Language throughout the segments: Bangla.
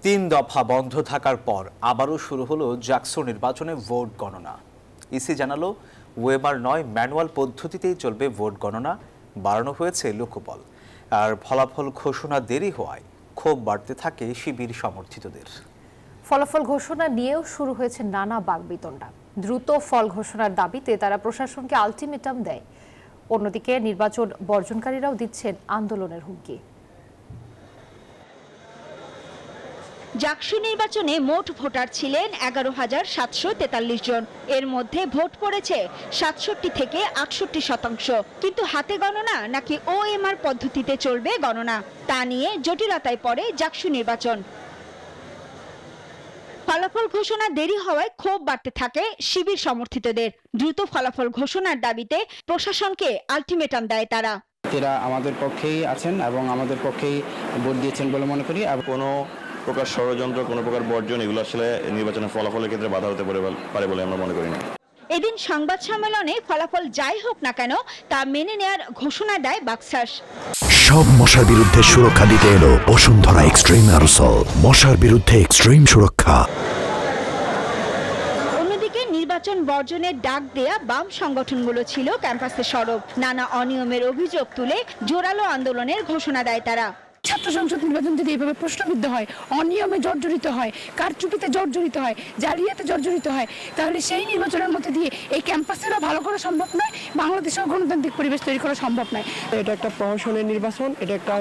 তিন দফা বন্ধ থাকার পর আবারও শুরু হলো জাকসু নির্বাচনে ভোট গণনা। ইসি জানালো, ওয়েবার নয় ম্যানুয়াল পদ্ধতিতেই চলবে ভোট গণনা। বাড়ানো হয়েছে লোকবল। আর ফলাফল ঘোষণা দেরি হওয়ায় ক্ষোভ বাড়তে থাকে শিবির সমর্থিতদের। ফলাফল ঘোষণা নিয়েও শুরু হয়েছে নানা বাকবিতণ্ডা। দ্রুত ফল ঘোষণার দাবিতে তারা প্রশাসনকে আলটিমেটাম দেয়। অন্যদিকে নির্বাচন বর্জনকারীরাও দিচ্ছেন আন্দোলনের হুমকি। জাকসু নির্বাচনে মোট ভোটার ছিলেন 11,743 জন। এর মধ্যে ভোট পড়েছে 67 থেকে 68%। কিন্তু হাতে গণনা নাকি ওএমআর পদ্ধতিতে চলবে গণনা, তা নিয়ে জটিলতায় পড়ে জাকসু নির্বাচন। ফলাফল ঘোষণা দেরি হওয়ায় ক্ষোভ বাড়তে থাকে শিবির সমর্থিতদের। দ্রুত ফলাফল ঘোষণার দাবিতে প্রশাসনকে আলটিমেটাম দেয় তারা। এরা আমাদের পক্ষেই আছেন এবং আমাদের পক্ষেই ভোট দিয়েছেন বলে মনে করি। কোনো প্রকার ষড়যন্ত্র, কোনো প্রকার বর্জন এগুলো আসলে নির্বাচনের ফলাফলের ক্ষেত্রে বাধা হতে পারে বলে আমরা মনে করি না। এদিন সংবাদ সম্মেলনে ফলাফল যাই হোক না কেন তা মেনে নেয়ার ঘোষণা দেয় বাকশাস। সব মশার বিরুদ্ধে সুরক্ষা দিতে এলো বসুন্ধরা এক্সট্রিম অ্যারোসল, মশার বিরুদ্ধে এক্সট্রিম সুরক্ষা। অন্যদিকে নির্বাচন বর্জনের ডাক দেয়া বাম সংগঠনগুলো ছিল ক্যাম্পাসে সরব। নানা অনিয়মের অভিযোগ তুলে জোরালো আন্দোলনের ঘোষণা দেয় তারা। ছাত্র সংসদ নির্বাচন যদি এইভাবে প্রশ্নবিদ্ধ হয়, অনিয়মে জর্জরিত হয়, কারচুপিতে জর্জরিত হয়, জালিয়াতে জর্জরিত হয়, তাহলে সেই নির্বাচনের মধ্যে দিয়ে এই ক্যাম্পাসেরও ভালো করা সম্ভব নয়, বাংলাদেশেও গণতান্ত্রিক পরিবেশ তৈরি করা সম্ভব নয়। এটা একটা প্রহসনের নির্বাচন, এটা একটা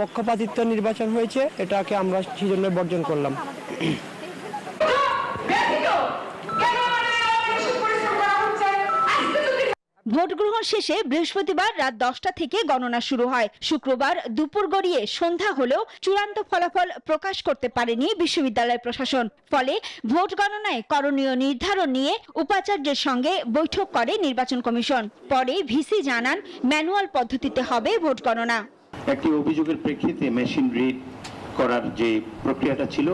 পক্ষপাতিত্ব নির্বাচন হয়েছে, এটাকে আমরা সেজন্য বর্জন করলাম। ভোট গ্রহণ শেষে বৃহস্পতিবার রাত 10টা থেকে গণনা শুরু হয়। শুক্রবার দুপুর গড়িয়ে সন্ধ্যা হলেও চূড়ান্ত ফলাফল প্রকাশ করতে পারেনি বিশ্ববিদ্যালয় প্রশাসন। ফলে ভোট গণনায় করণীয় নির্ধারণ নিয়ে উপাচার্যের সঙ্গে বৈঠক করে নির্বাচন কমিশন। পরে ভিসি জানান, ম্যানুয়াল পদ্ধতিতে হবে ভোট গণনা। একটি অভিযোগের প্রেক্ষিতে মেশিন রিড করার যে প্রক্রিয়াটা ছিল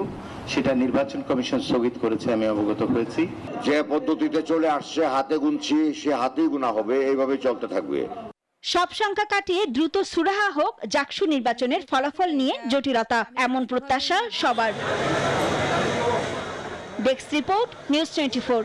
সেটা নির্বাচন কমিশন স্থগিত করেছে, আমি অবগত হয়েছি। যে পদ্ধতিতে চলে আসছে, হাতে গুনছি, সে হাতেই গুনা হবে, এইভাবে চলতে থাকবে। সব সংখ্যা কাটিয়ে দ্রুত সুরাহা হোক জাকসু নির্বাচনের ফলাফল নিয়ে জটিলতা, এমন প্রত্যাশা সবার। Desk report, news 24।